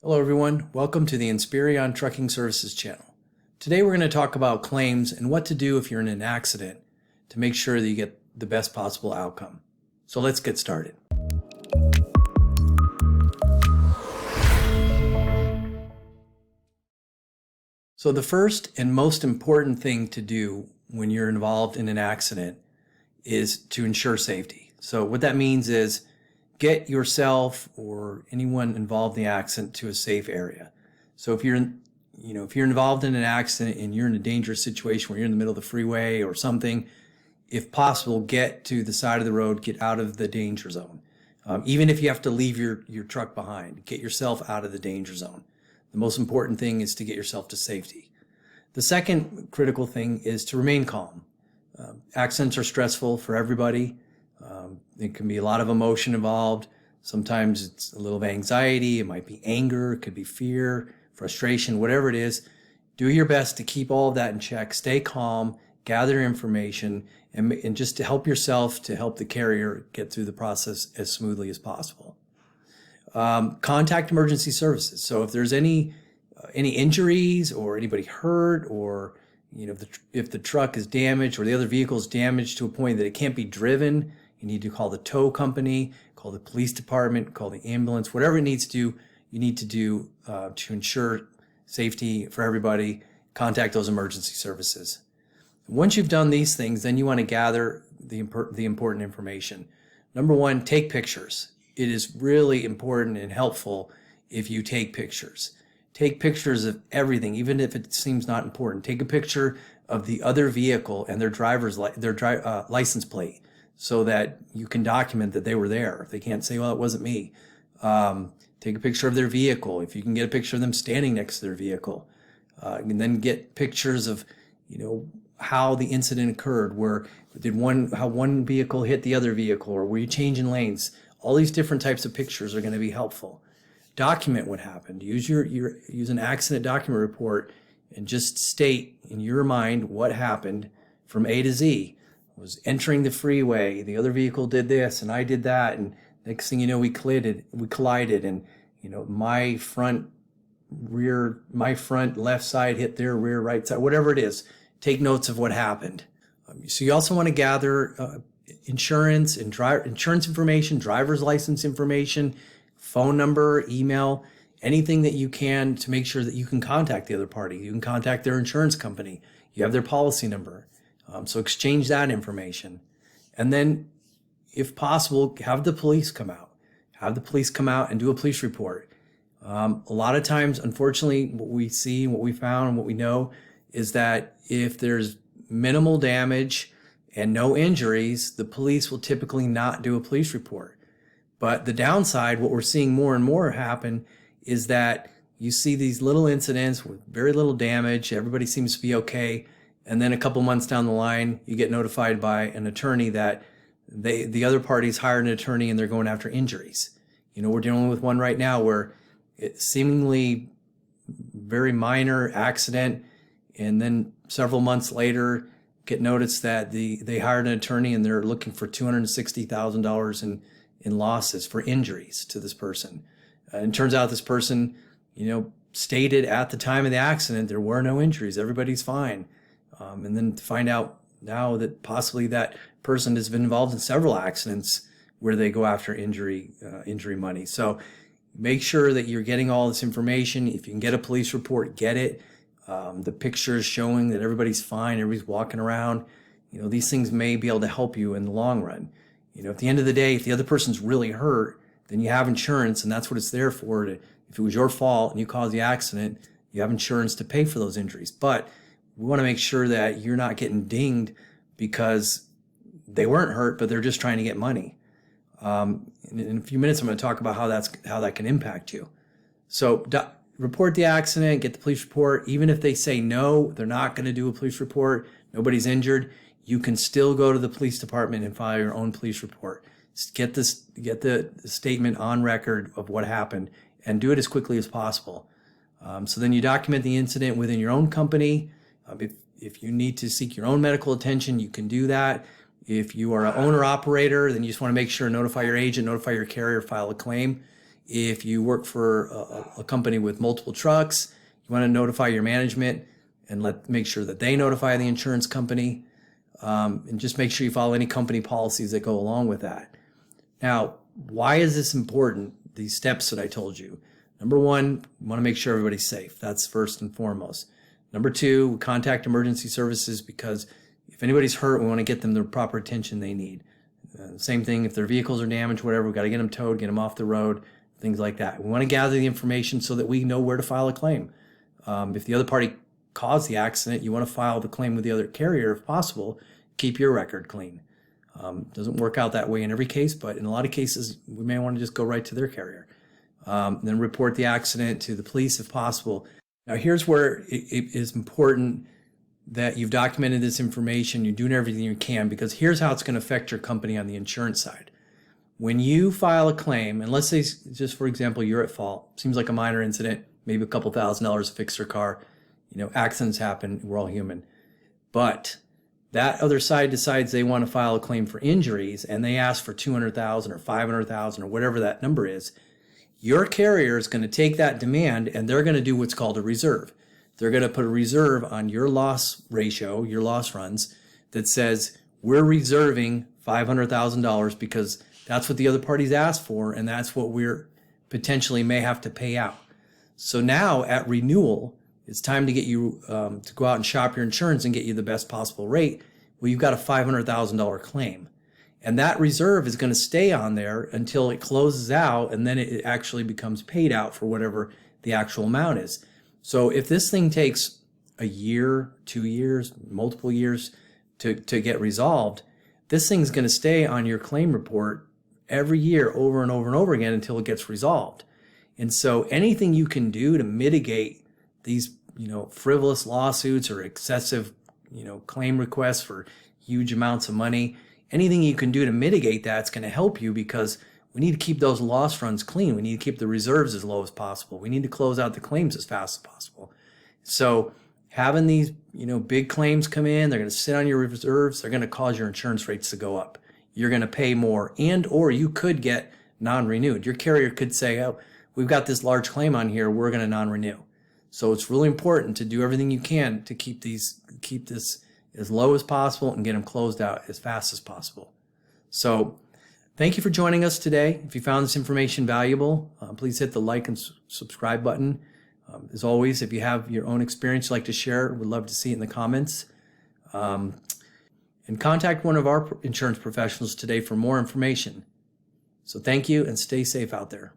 Hello everyone, welcome to the Inspirion Trucking Services channel. Today we're going to talk about claims and what to do if you're in an accident to make sure that you get the best possible outcome. So let's get started. So the first and most important thing to do when you're involved in an accident is to ensure safety. So what that means is get yourself or anyone involved in the accident to a safe area. So if you're involved in an accident and you're in a dangerous situation where you're in the middle of the freeway or something, if possible, get to the side of the road, get out of the danger zone. Even if you have to leave your truck behind, get yourself out of the danger zone. The most important thing is to get yourself to safety. The second critical thing is to remain calm. Accidents are stressful for everybody. There can be a lot of emotion involved. Sometimes it's a little of anxiety. It might be anger. It could be fear, frustration, whatever it is. Do your best to keep all of that in check. Stay calm, gather information, and just to help yourself to help the carrier get through the process as smoothly as possible. Contact emergency services. So if there's any injuries or anybody hurt, or if the truck is damaged or the other vehicle is damaged to a point that it can't be driven, you need to call the tow company, call the police department, call the ambulance, whatever you need to do to ensure safety for everybody. Contact those emergency services. Once you've done these things, then you want to gather the important information. Number one, take pictures. It is really important and helpful if you take pictures. Take pictures of everything, even if it seems not important. Take a picture of the other vehicle and their license plate, so that you can document that they were there. If they can't say, well, it wasn't me. Take a picture of their vehicle. If you can get a picture of them standing next to their vehicle. And then get pictures of, how the incident occurred. How one vehicle hit the other vehicle, or were you changing lanes? All these different types of pictures are going to be helpful. Document what happened. Use an accident document report and just state in your mind what happened from A to Z. I was entering the freeway, the other vehicle did this and I did that, and next thing you know, we collided, and my front left side hit their rear right side, whatever it is. Take notes of what happened. So you also want to gather insurance information, driver's license information, phone number, email, anything that you can to make sure that you can contact the other party. You can contact their insurance company. You have their policy number. So exchange that information. And then, if possible, have the police come out. Have the police come out and do a police report. A lot of times, unfortunately, what we see, what we found, and what we know is that if there's minimal damage and no injuries, the police will typically not do a police report. But the downside, what we're seeing more and more happen, is that you see these little incidents with very little damage. Everybody seems to be okay. And then a couple months down the line, you get notified by an attorney that the other party's hired an attorney and they're going after injuries. We're dealing with one right now where it's seemingly very minor accident, and then several months later get notice that they hired an attorney and they're looking for $260,000 in losses for injuries to this person. And it turns out this person, stated at the time of the accident there were no injuries, everybody's fine. And then to find out now that possibly that person has been involved in several accidents where they go after injury money. So make sure that you're getting all this information. If you can get a police report, get it. The pictures showing that everybody's fine, everybody's walking around. These things may be able to help you in the long run. At the end of the day, if the other person's really hurt, then you have insurance, and that's what it's there for. If it was your fault and you caused the accident, you have insurance to pay for those injuries. But we want to make sure that you're not getting dinged because they weren't hurt, but they're just trying to get money. In a few minutes, I'm going to talk about how that can impact you. So report the accident, get the police report. Even if they say no, they're not going to do a police report, nobody's injured, you can still go to the police department and file your own police report. Get the statement on record of what happened and do it as quickly as possible. So then you document the incident within your own company. If you need to seek your own medical attention, you can do that. If you are an owner-operator, then you just want to make sure, notify your agent, notify your carrier, file a claim. If you work for a company with multiple trucks, you want to notify your management and make sure that they notify the insurance company, and just make sure you follow any company policies that go along with that. Now, why is this important? These steps that I told you. Number one, we want to make sure everybody's safe. That's first and foremost. Number two, we contact emergency services because if anybody's hurt, we want to get them the proper attention they need. Same thing, if their vehicles are damaged, whatever, we've got to get them towed, get them off the road, things like that. We want to gather the information so that we know where to file a claim. If the other party caused the accident, you want to file the claim with the other carrier if possible. Keep your record clean. Doesn't work out that way in every case, but in a lot of cases, we may want to just go right to their carrier. Then report the accident to the police if possible. Now, here's where it is important that you've documented this information, you're doing everything you can, because here's how it's going to affect your company on the insurance side. When you file a claim, and let's say, just for example, you're at fault, seems like a minor incident, maybe a couple $1,000s to fix your car, accidents happen, we're all human. But that other side decides they want to file a claim for injuries, and they ask for $200,000 or $500,000 or whatever that number is. Your carrier is going to take that demand and they're going to do what's called a reserve. They're going to put a reserve on your loss ratio, your loss runs, that says we're reserving $500,000 because that's what the other party's asked for, and that's what we're potentially may have to pay out. So now at renewal, it's time to get you to go out and shop your insurance and get you the best possible rate. Well, you've got a $500,000 claim. And that reserve is going to stay on there until it closes out, and then it actually becomes paid out for whatever the actual amount is. So if this thing takes a year, 2 years, multiple years to get resolved, this thing's going to stay on your claim report every year over and over and over again until it gets resolved. And so anything you can do to mitigate these, frivolous lawsuits or excessive, claim requests for huge amounts of money, anything you can do to mitigate that's going to help you, because we need to keep those loss runs clean. We need to keep the reserves as low as possible. We need to close out the claims as fast as possible. So having these, big claims come in, they're going to sit on your reserves. They're going to cause your insurance rates to go up. You're going to pay more, or you could get non-renewed. Your carrier could say, oh, we've got this large claim on here, we're going to non-renew. So it's really important to do everything you can to keep this as low as possible and get them closed out as fast as possible. So thank you for joining us today. If you found this information valuable, please hit the like and subscribe button. As always, if you have your own experience you'd like to share, we'd love to see it in the comments. And contact one of our insurance professionals today for more information. So thank you, and stay safe out there.